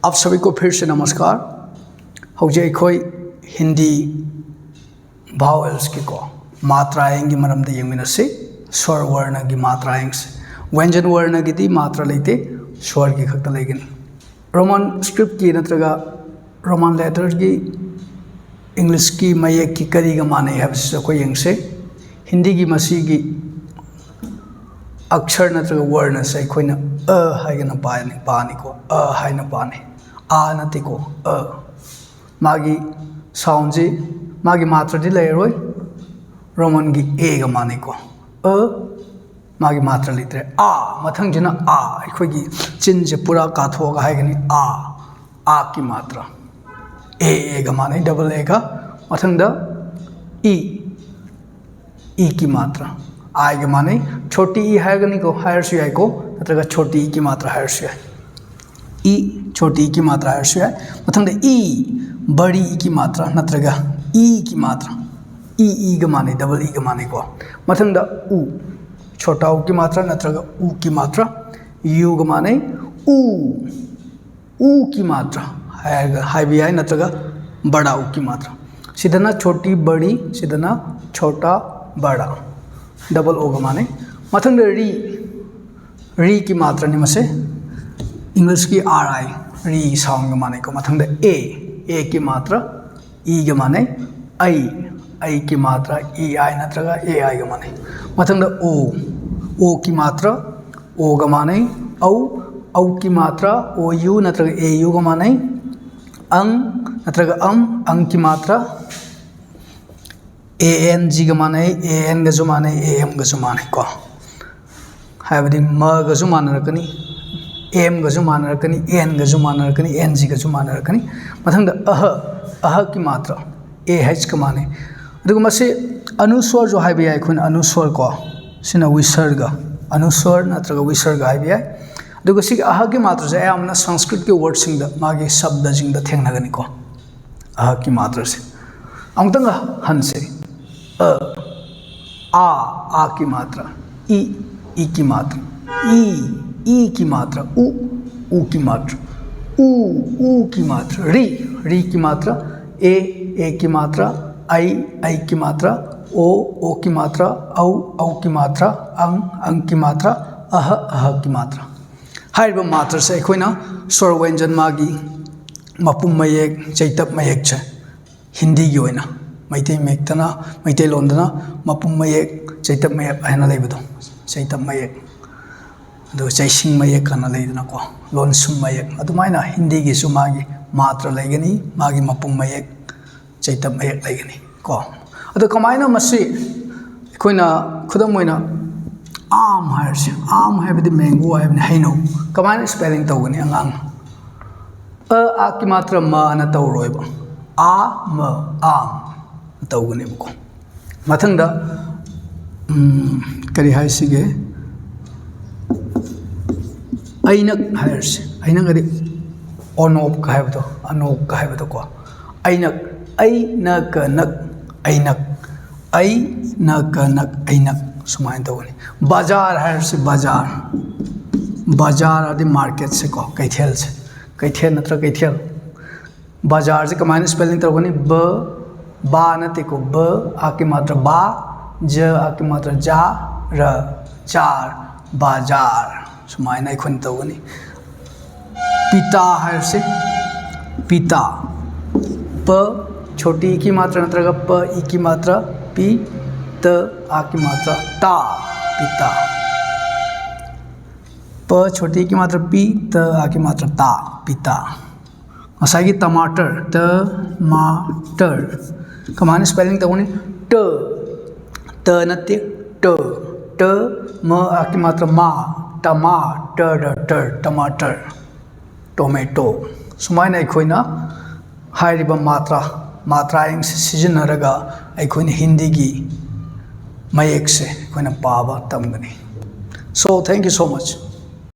आप सभी को फिर से नमस्कार। हौजे अखोई हिंदी भावेल्स की को मात्राएं की मरम दे यंगमिनसे स्वर वर्ण की मात्राएं से व्यंजन वर्ण की दी मात्रा लेते स्वर की खक्ता लेगनी रोमन स्क्रिप्ट की नत्रगा रोमन लेटर्स की इंग्लिश की मयक की करी का माने है को यंगसे हिंदी की मसी की अक्षर नत्रगा वर्ण से कोई न है न पानी को है न पाने नती को मागी साउंड जी मागी मात्रा दी ले रोय रोमन की ए का माने को मागी मात्रा लेते मथंग जिना अखोई की चिन से पूरा काथोगा है गनी की मात्रा ए का माने डबल ए का मथंग द ई की मात्रा आई के माने छोटी ई है गनी को हायर से आई को नत्रगा छोटी ई की मात्रा हायर से ई छोटी ई की मात्रा हायर से मथंग द ई बड़ी ई की मात्रा नत्रगा ई की मात्रा ई का माने डबल ई का माने को मथंग द उ छोटा उ की मात्रा नत्रगा उ की मात्रा यू का माने उ की मात्रा हाई भी आई नत्रगा बड़ा उ की मात्रा सीधना छोटी बड़ी सीधना छोटा बड़ा डबल ओ का माने मथंग री की मात्रा ने मसे इंग्लिश की आर आई री साउंड का माने को मथंग ए की मात्रा ई के माने आई की मात्रा ई आई नत्रगा ए आई का माने मथंग ओ की मात्रा ओ का माने औ की मात्रा ओ यू नत्रगा ए यू का माने नत्रगा अंग की मात्रा ए एन जी का माने ए एन का जो माने ए एम का जो माने को है बदी म का जो माने रखनी एम का जो माने रखनी एन का जो माने रखनी एन जी का जो माने रखनी मथंग अह की मात्रा ए एच का माने अदुगु मसे अनुस्वर जो है बिया खुन अनुस्वर को सिना विसर्ग अनुस्वर नत्रगा विसर्ग है बिया अदुगु सि अह की मात्रा से आमना संस्कृत के वर्ड सिंग द मागे शब्द जिंग द थेंगनागनी को अह की मात्रा से अमतंग हन से आ की मात्रा ई की मात्रा ई की मात्रा उ की मात्रा उ की मात्रा री की मात्रा ए की मात्रा आई की मात्रा ओ की मात्रा औ की मात्रा अंग की मात्रा अह की मात्रा हाइब मात्रा से अखोइना स्वर व्यंजन मागी मपुम मयेक चैतप मयेक छे हिंदी की होइना मैते मेक्तना मैते लोंदना मपुम मयेक चैतप मयेक हैना लेबदो चैतप मयेक दो चैसिंग मयेक कना लेदना को लोनसुम मयेक अदुमाइना हिंदी की सुमागी मात्रा लेगनी मागी मपुम मयेक चैतप मयेक लेगनी को अदो कमाइना मसी अखोइना खुदम मोइना आम हायरसे आम हायबदि मैंगो हायबनि हैनो कमाइना स्पेलिंग तौगनी अंगांग आ की मात्रा म अना तौरोयबो आम तौगनी को मथंगदा करी हायसिगे ऐनक हायरसे ऐनक अदि ओनोप का हायबदो अनोप का हायबदो को ऐनक ऐनक नक ऐनक ऐनक सुमाइन तौगनी बाजार हायरसे बाजार आदि मार्केट से को कैथेल नत्र कैथेल बाजार से कमाइन स्पेलिंग तौगनी बा नते को ब आ की मात्रा बा ज आ की मात्रा जा र चार बाजार सुमाइन अखोन तौगनी पिता है से पिता प छोटी ई की मात्रा नत्रगा प ई की मात्रा पी त आ की मात्रा ता पिता प छोटी ई की मात्रा पी त आ की मात्रा ता पिता असागी टमाटर टमाटर कमाने स्पेलिंग तौगनी त नते ट म आ की मात्रा मा टमाटर टमाटर टोमेटो सुमाइना अखोइना हाइरिबा मात्राएं सिजनरगा अखोइना हिंदी की मयेक से अखोइना पाबा तमगनी so thank you so much.